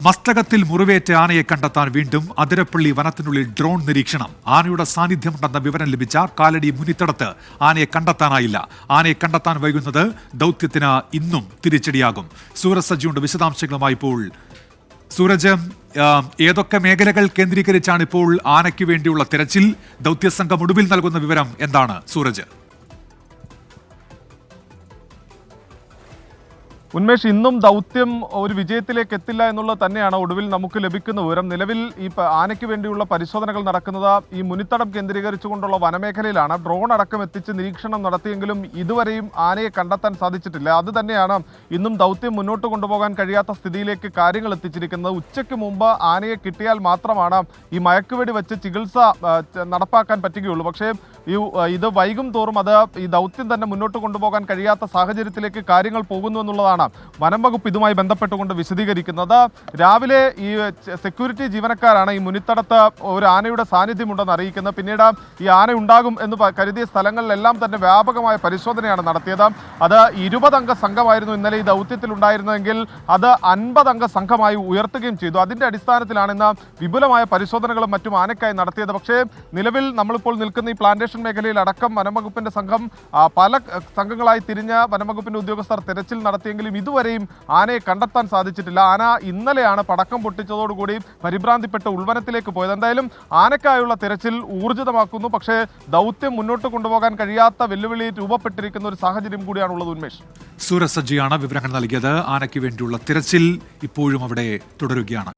മസ്തകത്തിൽ മുറിവേറ്റ ആനയെ കണ്ടെത്താൻ വീണ്ടും അതിരപ്പള്ളി വനത്തിനുള്ളിൽ ഡ്രോൺ നിരീക്ഷണം. ആനയുടെ സാന്നിധ്യമുണ്ടെന്ന വിവരം ലഭിച്ച കാലടി മുനിത്തടത്ത് ആനയെ കണ്ടെത്താനായില്ല. ആനയെ കണ്ടെത്താൻ വൈകുന്നത് ദൗത്യത്തിന് ഇന്നും തിരിച്ചടിയാകും. സൂരജ് സജ്ജിയുണ്ട് വിശദാംശങ്ങളുമായി. ഇപ്പോൾ സൂരജ്, ഏതൊക്കെ മേഖലകൾ കേന്ദ്രീകരിച്ചാണ് ഇപ്പോൾ ആനയ്ക്ക് വേണ്ടിയുള്ള തിരച്ചിൽ? ദൗത്യസംഘം ഒടുവിൽ നൽകുന്ന വിവരം എന്താണ് സൂരജ്? ഉന്മേഷ്, ഇന്നും ദൗത്യം ഒരു വിജയത്തിലേക്ക് എത്തില്ല എന്നുള്ളത് തന്നെയാണ് ഒടുവിൽ നമുക്ക് ലഭിക്കുന്ന വിവരം. നിലവിൽ ഈ ആനയ്ക്ക് വേണ്ടിയുള്ള പരിശോധനകൾ നടക്കുന്നത് ഈ മുനിത്തടം കേന്ദ്രീകരിച്ചുകൊണ്ടുള്ള വനമേഖലയിലാണ്. ഡ്രോൺ അടക്കം എത്തിച്ച് നിരീക്ഷണം നടത്തിയെങ്കിലും ഇതുവരെയും ആനയെ കണ്ടെത്താൻ സാധിച്ചിട്ടില്ല. അത് തന്നെയാണ് ഇന്നും ദൗത്യം മുന്നോട്ട് കൊണ്ടുപോകാൻ കഴിയാത്ത സ്ഥിതിയിലേക്ക് കാര്യങ്ങൾ എത്തിച്ചിരിക്കുന്നത്. ഉച്ചയ്ക്ക് മുമ്പ് ആനയെ കിട്ടിയാൽ മാത്രമാണ് ഈ മയക്കുവെടി വെച്ച് ചികിത്സ നടപ്പാക്കാൻ പറ്റുകയുള്ളൂ. പക്ഷേ ഇത് വൈകും തോറും അത് ഈ ദൗത്യം തന്നെ മുന്നോട്ട് കൊണ്ടുപോകാൻ കഴിയാത്ത സാഹചര്യത്തിലേക്ക് കാര്യങ്ങൾ പോകുന്നു എന്നുള്ളതാണ് വനം വകുപ്പ് ഇതുമായി ബന്ധപ്പെട്ടുകൊണ്ട് വിശദീകരിക്കുന്നത്. രാവിലെ ഈ സെക്യൂരിറ്റി ജീവനക്കാരാണ് ഈ മുനിത്തടത്ത് ഒരു ആനയുടെ സാന്നിധ്യമുണ്ടെന്ന് അറിയിക്കുന്നത്. പിന്നീട് ഈ ആന ഉണ്ടാകും എന്ന് കരുതിയ സ്ഥലങ്ങളിലെല്ലാം തന്നെ വ്യാപകമായ പരിശോധനയാണ് നടത്തിയത്. അത് 20 അംഗ സംഘമായിരുന്നു ഇന്നലെ ഈ ദൗത്യത്തിൽ ഉണ്ടായിരുന്നതെങ്കിൽ അത് 50 അംഗ സംഘമായി ഉയർത്തുകയും ചെയ്തു. അതിന്റെ അടിസ്ഥാനത്തിലാണ് ഇന്ന് വിപുലമായ പരിശോധനകളും മറ്റും ആനയ്ക്കായി നടത്തിയത്. പക്ഷേ നിലവിൽ നമ്മളിപ്പോൾ നിൽക്കുന്ന ഈ പ്ലാന്റേഷൻ മേഖലയിൽ അടക്കം വനംവകുപ്പിന്റെ സംഘം പല സംഘങ്ങളായി തിരിഞ്ഞ വനംവകുപ്പിന്റെ ഉദ്യോഗസ്ഥർ തെരച്ചിൽ നടത്തിയെങ്കിലും ഇതുവരെയും ആനയെ കണ്ടെത്താൻ സാധിച്ചിട്ടില്ല. ആന ഇന്നലെയാണ് പടക്കം പൊട്ടിച്ചതോടുകൂടി പരിഭ്രാന്തിപ്പെട്ട് ഉൾവനത്തിലേക്ക് പോയത്. എന്തായാലും ആനയ്ക്കായുള്ള തിരച്ചിൽ ഊർജിതമാക്കുന്നു. പക്ഷേ ദൗത്യം മുന്നോട്ട് കൊണ്ടുപോകാൻ കഴിയാത്ത വെല്ലുവിളി രൂപപ്പെട്ടിരിക്കുന്ന ഒരു സാഹചര്യം കൂടിയാണുള്ളത്. ഉന്മേഷ്, സൂരജ് സജ്ജിയാണ് വിവരങ്ങൾ നൽകിയത്. ആനയ്ക്ക് വേണ്ടിയുള്ള തിരച്ചിൽ ഇപ്പോഴും അവിടെ തുടരുകയാണ്.